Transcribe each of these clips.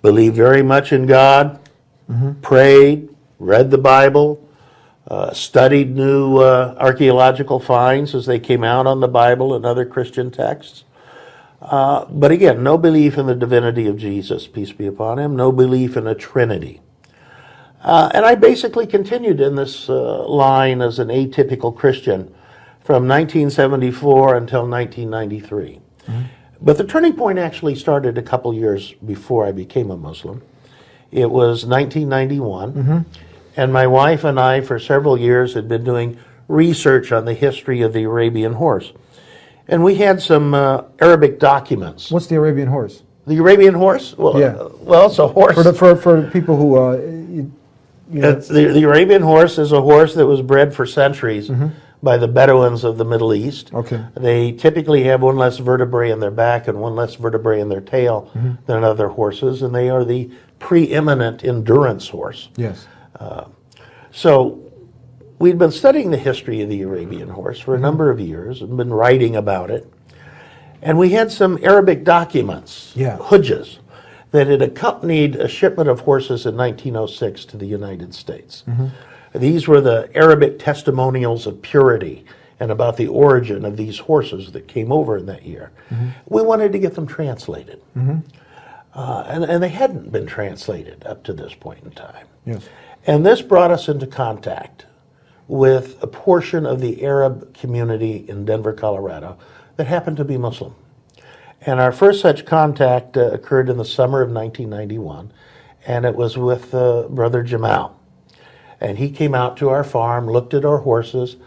believed very much in God, prayed, read the Bible, studied new archaeological finds as they came out on the Bible and other Christian texts. But again, no belief in the divinity of Jesus, peace be upon him, no belief in a Trinity. And I basically continued in this line as an atypical Christian from 1974 until 1993. But the turning point actually started a couple years before I became a Muslim. It was 1991, and my wife and I, for several years, had been doing research on the history of the Arabian horse. And we had some Arabic documents. What's the Arabian horse? The Arabian horse? Well, well, it's a horse. For people who, the Arabian horse is a horse that was bred for centuries by the Bedouins of the Middle East. Okay. They typically have one less vertebrae in their back and one less vertebrae in their tail than other horses, and they are the preeminent endurance horse. Yes. So we'd been studying the history of the Arabian horse for a number of years and been writing about it. And we had some Arabic documents, hujjas, that had accompanied a shipment of horses in 1906 to the United States. These were the Arabic testimonials of purity and about the origin of these horses that came over in that year. We wanted to get them translated. And they hadn't been translated up to this point in time. Yes. And this brought us into contact with a portion of the Arab community in Denver, Colorado, that happened to be Muslim. And our first such contact occurred in the summer of 1991, and it was with Brother Jamal. And he came out to our farm, looked at our horses,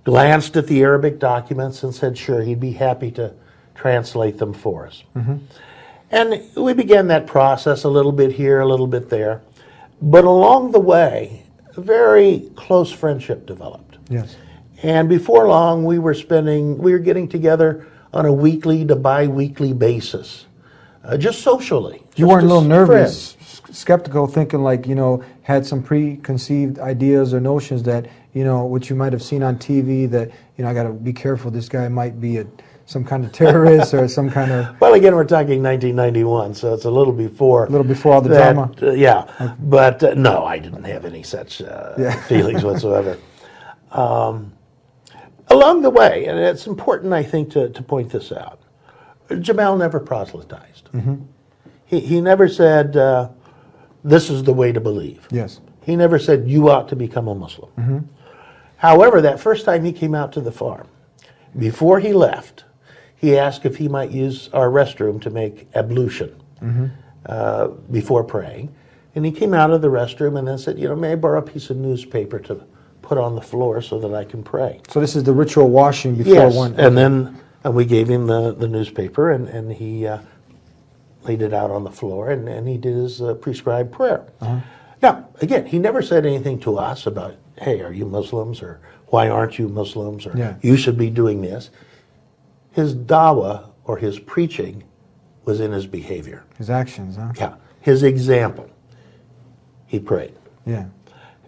glanced at the Arabic documents, and said, sure, he'd be happy to translate them for us. And we began that process a little bit here, a little bit there. But along the way, a very close friendship developed. Yes. And before long, we were getting together on a weekly to bi-weekly basis, just socially. You weren't a little nervous, skeptical, thinking like, had some preconceived ideas or notions that, what you might have seen on TV that, I got to be careful, this guy might be some kind of terrorist or some kind of... Well, again, we're talking 1991, so it's a little before... A little before all the drama. Okay. But no, I didn't have any such feelings whatsoever. Along the way, and it's important, I think, to point this out, Jamal never proselytized. He never said, this is the way to believe. Yes. He never said, you ought to become a Muslim. However, that first time he came out to the farm, before he left, he asked if he might use our restroom to make ablution before praying. And he came out of the restroom and then said, may I borrow a piece of newspaper to put on the floor so that I can pray? So this is the ritual washing before one... And then we gave him the newspaper, and he laid it out on the floor, and he did his prescribed prayer. Now, again, he never said anything to us about, hey, are you Muslims, or why aren't you Muslims, or you should be doing this. His dawah, or his preaching, was in his behavior. His actions, huh? Yeah. His example. He prayed. Yeah.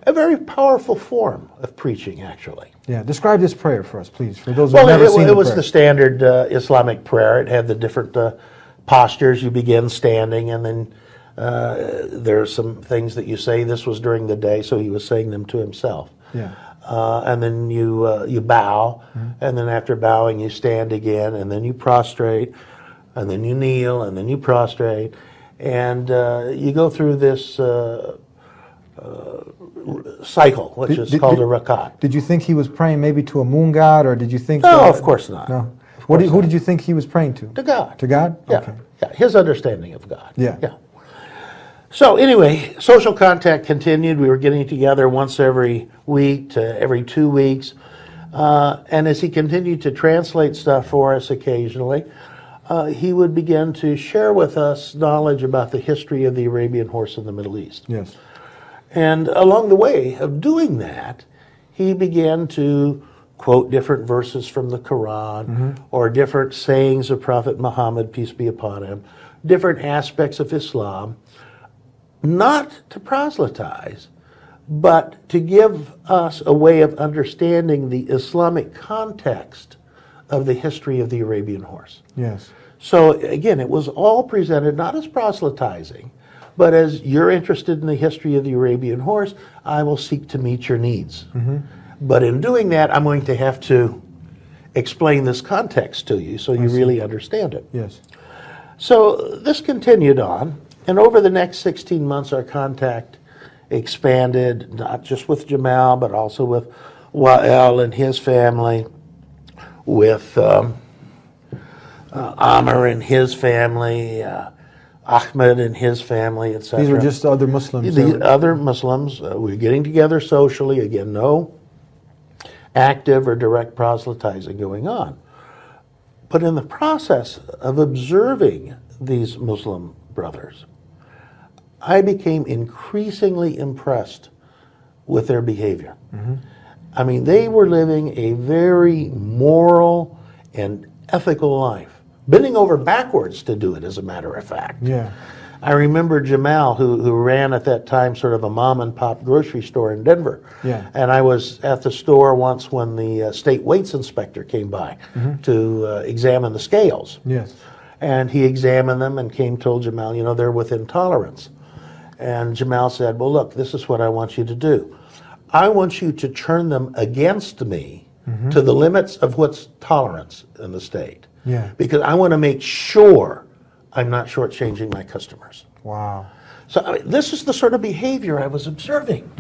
A very powerful form of preaching, actually. Yeah. Describe this prayer for us, please, for those who have never seen it. It was the standard Islamic prayer. It had the different postures. You begin standing, and then there are some things that you say. This was during the day, so he was saying them to himself. Yeah. And then you bow, and then after bowing you stand again, and then you prostrate, and then you kneel, and then you prostrate, and you go through this cycle, which is called a rakat. Did you think he was praying maybe to a moon god, or did you think... No, of course not. No. Who did you think he was praying to? To God. To God? Yeah. Okay. Yeah. His understanding of God. Yeah. Yeah. So anyway, social contact continued. We were getting together once every week to every 2 weeks. And as he continued to translate stuff for us occasionally, he would begin to share with us knowledge about the history of the Arabian horse in the Middle East. Yes. And along the way of doing that, he began to quote different verses from the Quran or different sayings of Prophet Muhammad, peace be upon him, different aspects of Islam, not to proselytize, but to give us a way of understanding the Islamic context of the history of the Arabian horse. Yes. So again, it was all presented not as proselytizing, But as you're interested in the history of the Arabian horse, I will seek to meet your needs. But in doing that, I'm going to have to explain this context to you so you really understand it. Yes. So this continued on, and over the next 16 months, our contact expanded, not just with Jamal, but also with Wael and his family, with Amr and his family, Ahmed and his family, etc. These were just other Muslims. The other Muslims. We were getting together socially. Again, no active or direct proselytizing going on. But in the process of observing these Muslim brothers, I became increasingly impressed with their behavior. I mean, they were living a very moral and ethical life, bending over backwards to do it, as a matter of fact. Yeah. I remember Jamal, who ran at that time sort of a mom and pop grocery store in Denver. Yeah. And I was at the store once when the state weights inspector came by to examine the scales. Yes. And he examined them and told Jamal, you know, they're within tolerance. And Jamal said, well, look, this is what I want you to do. I want you to turn them against me to the limits of what's tolerance in the state. Yeah. Because I want to make sure I'm not shortchanging my customers. Wow. So I mean, this is the sort of behavior I was observing.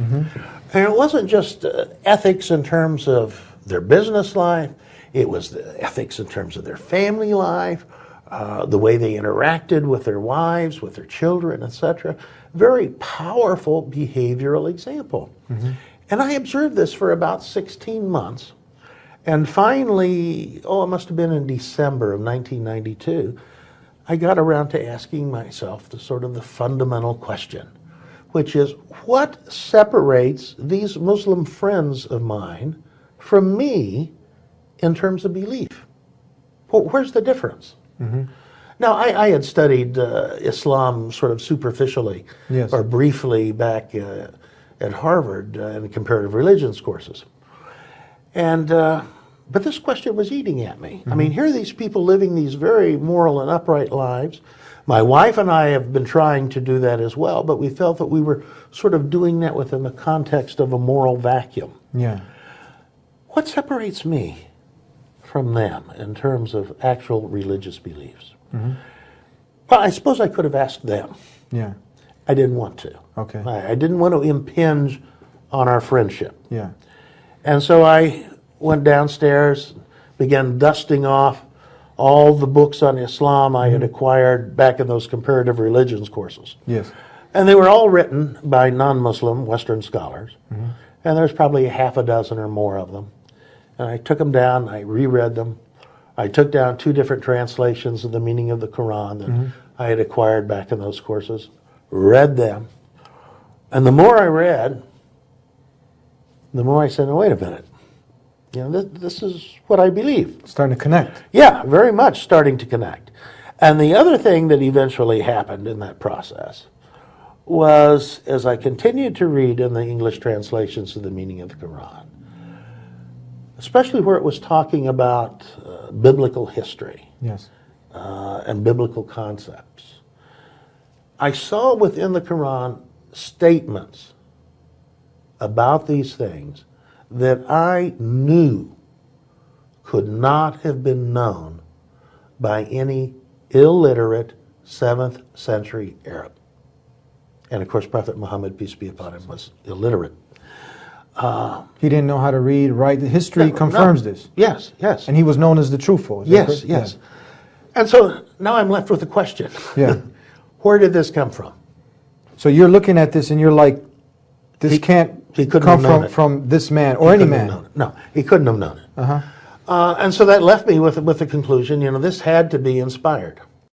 And it wasn't just ethics in terms of their business life. It was the ethics in terms of their family life, the way they interacted with their wives, with their children, etc. Very powerful behavioral example. And I observed this for about 16 months. And finally, it must have been in December of 1992, I got around to asking myself the sort of the fundamental question, which is, what separates these Muslim friends of mine from me in terms of belief? Well, where's the difference? Now, I had studied Islam sort of superficially or briefly back at Harvard in comparative religions courses. And but this question was eating at me. I mean, here are these people living these very moral and upright lives. My wife and I have been trying to do that as well, but we felt that we were sort of doing that within the context of a moral vacuum. Yeah. What separates me from them in terms of actual religious beliefs? Well, I suppose I could have asked them. Yeah. I didn't want to. Okay. I didn't want to impinge on our friendship. Yeah. And so I went downstairs, began dusting off all the books on Islam I had acquired back in those comparative religions courses. Yes. And they were all written by non-Muslim Western scholars. And there's probably half a dozen or more of them. And I took them down, I reread them. I took down 2 different translations of the meaning of the Quran that I had acquired back in those courses, read them. And the more I read, the more I said, no, wait a minute. You know, this is what I believe. Starting to connect. Yeah, very much starting to connect. And the other thing that eventually happened in that process was, as I continued to read in the English translations of the meaning of the Quran, especially where it was talking about biblical history Yes. and biblical concepts, I saw within the Quran statements about these things that I knew could not have been known by any illiterate 7th century Arab. And of course, Prophet Muhammad, peace be upon him, was illiterate. He didn't know how to read, write. The history confirms this. Yes, yes. And he was known as the truthful. Is that Yes, correct? yes. And so now I'm left with a question. Yeah. Where did this come from? So you're looking at this and you're like, this can't he couldn't come have known it. from this man or any man. No, he couldn't have known it. Uh-huh. And so that left me with the conclusion, you know, this had to be inspired.